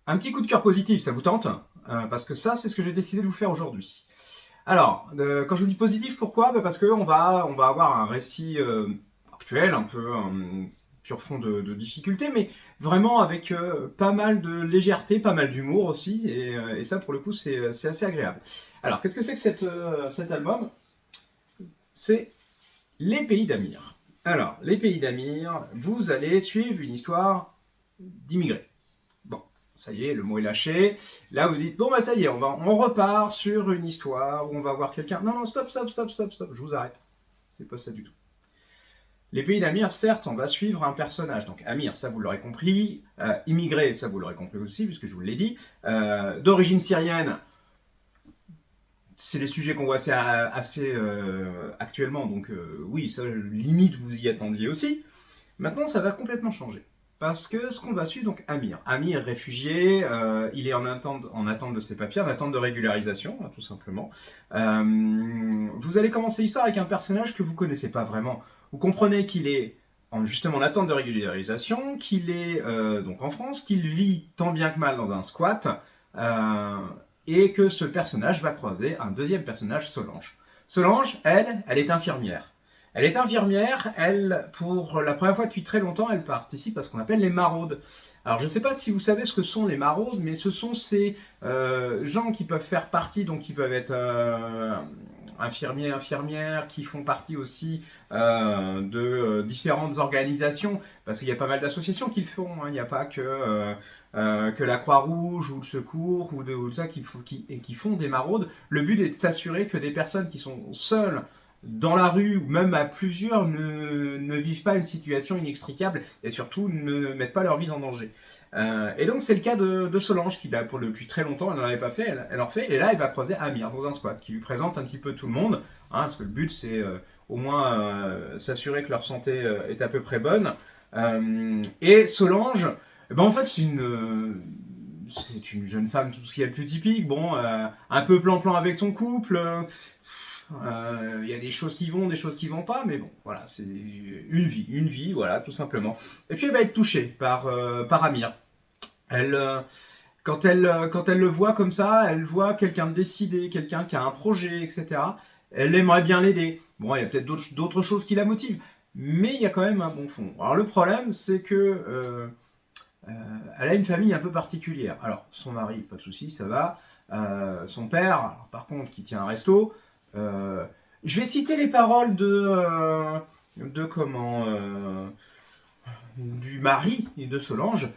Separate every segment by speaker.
Speaker 1: Un petit coup de cœur positif, ça vous tente? Parce que ça, c'est ce que j'ai décidé de vous faire aujourd'hui. Alors, quand je vous dis positif, pourquoi? Parce qu'on va avoir un récit actuel, un peu sur fond de difficulté, mais vraiment avec pas mal de légèreté, pas mal d'humour aussi, et ça, pour le coup, c'est assez agréable. Alors, qu'est-ce que c'est que cet album? C'est Les Pays d'Amir. Alors, Les Pays d'Amir, vous allez suivre une histoire d'immigrés. Bon, ça y est, le mot est lâché. Là, vous dites, bon, bah ça y est, on repart sur une histoire où on va voir quelqu'un. Non, non, stop, stop, stop, stop, stop, je vous arrête. C'est pas ça du tout. Les Pays d'Amir, certes, on va suivre un personnage. Donc, Amir, ça vous l'aurez compris. Immigré, ça vous l'aurez compris aussi, puisque je vous l'ai dit. D'origine syrienne, c'est les sujets qu'on voit assez actuellement. Donc, oui, ça, limite, vous y attendiez aussi. Maintenant, ça va complètement changer. Parce que ce qu'on va suivre, donc Amir. Amir, réfugié, il est en attente de ses papiers, en attente de régularisation, hein, tout simplement. Vous allez commencer l'histoire avec un personnage que vous ne connaissez pas vraiment. Vous comprenez qu'il est justement en attente de régularisation, qu'il est donc en France, qu'il vit tant bien que mal dans un squat, euh, et que ce personnage va croiser un deuxième personnage, Solange. Solange, elle est infirmière. Elle est infirmière, elle, pour la première fois depuis très longtemps, elle participe à ce qu'on appelle les maraudes. Alors je ne sais pas si vous savez ce que sont les maraudes, mais ce sont ces gens qui peuvent faire partie, donc qui peuvent être infirmiers, infirmières, qui font partie aussi de différentes organisations, parce qu'il y a pas mal d'associations qui le font, hein. Il n'y a pas que la Croix-Rouge ou le Secours ou ça qui font des maraudes. Le but est de s'assurer que des personnes qui sont seules dans la rue ou même à plusieurs ne vivent pas une situation inextricable et surtout ne mettent pas leur vie en danger. Et donc c'est le cas de Solange qui, depuis très longtemps, elle n'en avait pas fait, elle en fait, et là elle va croiser Amir dans un squat qui lui présente un petit peu tout le monde, hein, parce que le but c'est au moins s'assurer que leur santé est à peu près bonne. Et Solange, ben en fait c'est une jeune femme, tout ce qui est le plus typique, bon, un peu plan-plan avec son couple. Il y a des choses qui vont, des choses qui vont pas, mais bon, voilà, c'est une vie, voilà, tout simplement. Et puis elle va être touchée par Amir. Elle, quand elle le voit comme ça, elle voit quelqu'un de décidé, quelqu'un qui a un projet, etc. Elle aimerait bien l'aider. Bon, il y a peut-être d'autres choses qui la motivent, mais il y a quand même un bon fond. Alors le problème, c'est que elle a une famille un peu particulière. Alors, son mari, pas de souci, ça va. Son père, alors, par contre, qui tient un resto. euh, je vais citer les paroles de comment du mari et de Solange.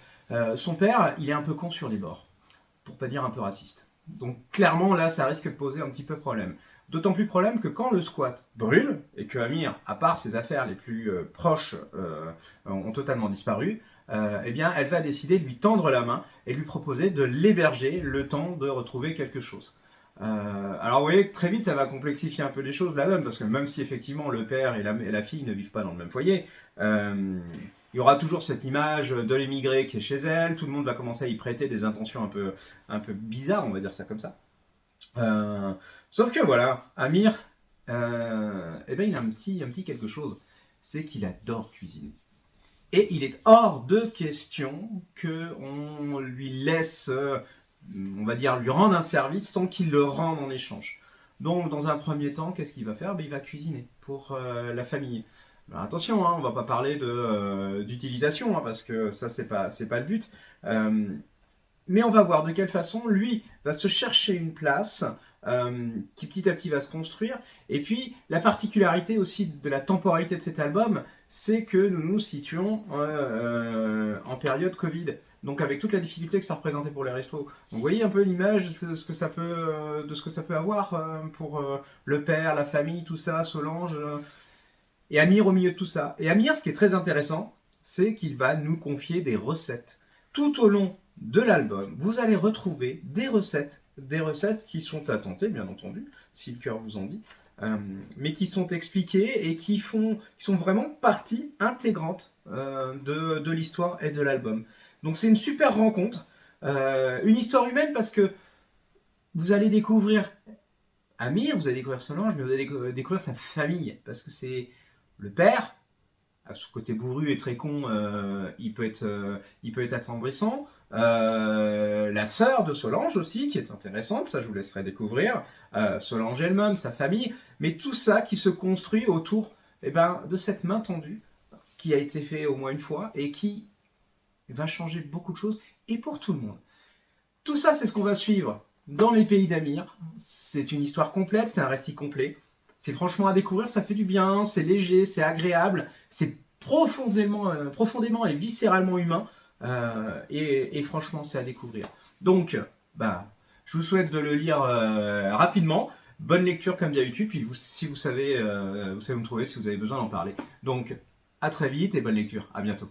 Speaker 1: Son père, il est un peu con sur les bords, pour pas dire un peu raciste. Donc clairement là, ça risque de poser un petit peu problème. D'autant plus problème que quand le squat brûle et que Amir, à part ses affaires les plus proches, ont totalement disparu, eh bien, elle va décider de lui tendre la main et lui proposer de l'héberger le temps de retrouver quelque chose. Alors vous voyez que très vite ça va complexifier un peu les choses la donne parce que même si effectivement le père et la fille ne vivent pas dans le même foyer, il y aura toujours cette image de l'émigré qui est chez elle, tout le monde va commencer à y prêter des intentions un peu bizarres, on va dire ça comme ça. Euh, Sauf que voilà, Amir, eh ben, il a un petit quelque chose, c'est qu'il adore cuisiner. Et il est hors de question qu'on lui laisse, on va dire, lui rendre un service sans qu'il le rende en échange. Donc, dans un premier temps, qu'est-ce qu'il va faire? Ben, il va cuisiner pour la famille. Alors, attention, hein, on ne va pas parler d'utilisation, hein, parce que ça, c'est pas le but. Euh, mais on va voir de quelle façon lui va se chercher une place qui petit à petit va se construire. Et puis la particularité aussi de la temporalité de cet album, c'est que nous nous situons en période Covid. Donc avec toute la difficulté que ça représentait pour les restos. Donc, vous voyez un peu l'image de ce que ça peut avoir pour le père, la famille, tout ça, Solange et Amir au milieu de tout ça. Et Amir, ce qui est très intéressant, c'est qu'il va nous confier des recettes. Tout au long de l'album, vous allez retrouver des recettes qui sont à tenter, bien entendu, si le cœur vous en dit, mais qui sont expliquées et qui sont vraiment partie intégrante de l'histoire et de l'album. Donc c'est une super rencontre, une histoire humaine parce que vous allez découvrir Amir, vous allez découvrir Solange, mais vous allez découvrir sa famille, parce que c'est le père, à ce côté bourru et très con, il peut être attendrissant. la sœur de Solange aussi, qui est intéressante, ça je vous laisserai découvrir, Solange elle-même, sa famille, mais tout ça qui se construit autour de cette main tendue qui a été fait au moins une fois et qui va changer beaucoup de choses et pour tout le monde. Tout ça, c'est ce qu'on va suivre dans les pays d'Amir. C'est une histoire complète, c'est un récit complet. C'est franchement à découvrir, ça fait du bien, c'est léger, c'est agréable, c'est profondément et viscéralement humain. Et franchement, c'est à découvrir. Donc, je vous souhaite de le lire rapidement. Bonne lecture comme d'habitude. Puis si vous savez me trouver si vous avez besoin d'en parler. Donc, à très vite et bonne lecture. À bientôt.